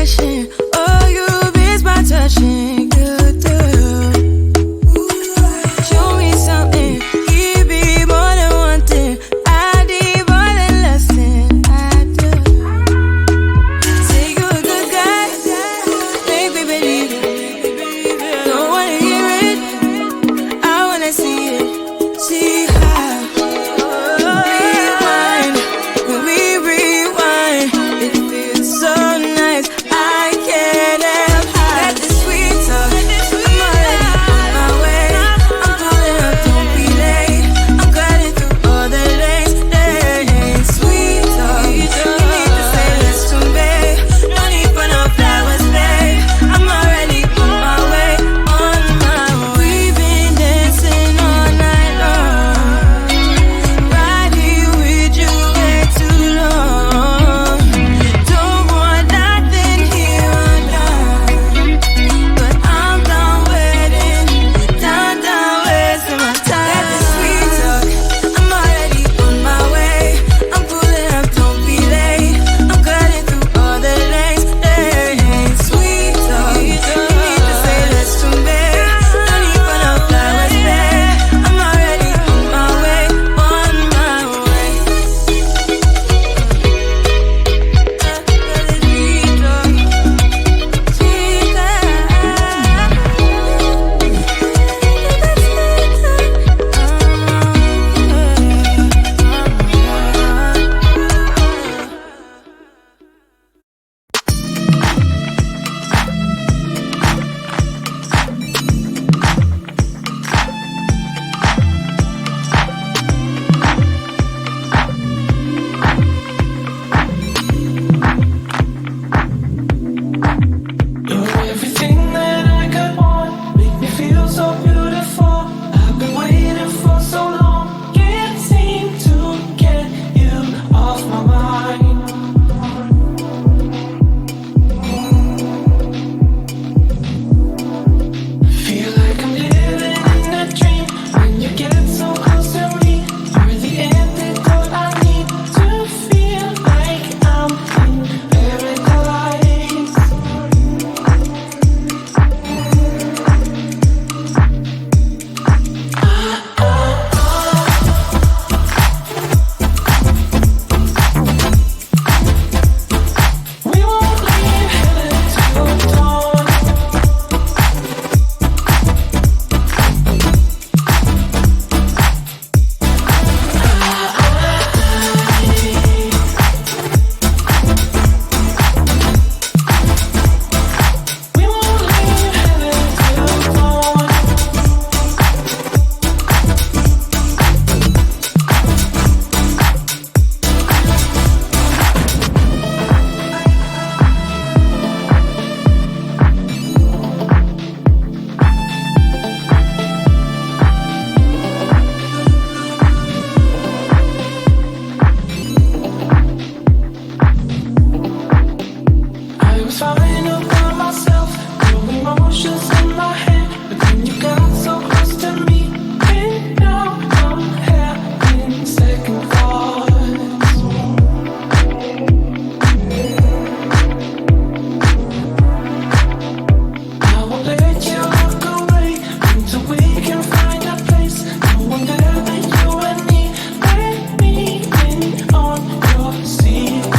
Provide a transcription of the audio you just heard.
passion. Oh, you raise my touching. You do. Show me something. Give me more than one thing. I need more than less than I do. Say you're a good guy. Make me believe it. Don't wanna hear it. I wanna see it. See how. Rewind. When we rewind, it feels so nice. I can't help that the sweet talk. I'm already on my way. I'm pulling up, don't be late. I'm cutting through all the lanes. Sweet talk. You need to say less to me. No need for no flowers, babe. I'm already on my way. On my way. We've been dancing all night long. Right here with you way too long. Don't want nothing here or now. But I'm done waiting. Done wasting my time. Got the sweet talk. I'm already on my way. I'm pulling up, don't be late. I'm cutting through all the lanes. Sweet talk. You need to say less to me. No need for no flowers, babe. I'm already on my way. On my way. You're everything that I could want. Make me feel so beautiful. I've been waiting for so long. Can't seem to get you off my mind. Feel like I'm living in a dream. When you get so close to me, you're the antidote I need to feel like I'm in paradise. We won't leave heaven till dawn. We won't leave heaven till dawn. I was falling apart myself, no emotions in my head. But then you got so close to me, and now I'm having second thoughts. I won't let you walk away until we can find a place. No one better than you and me. Let me in on your secrets.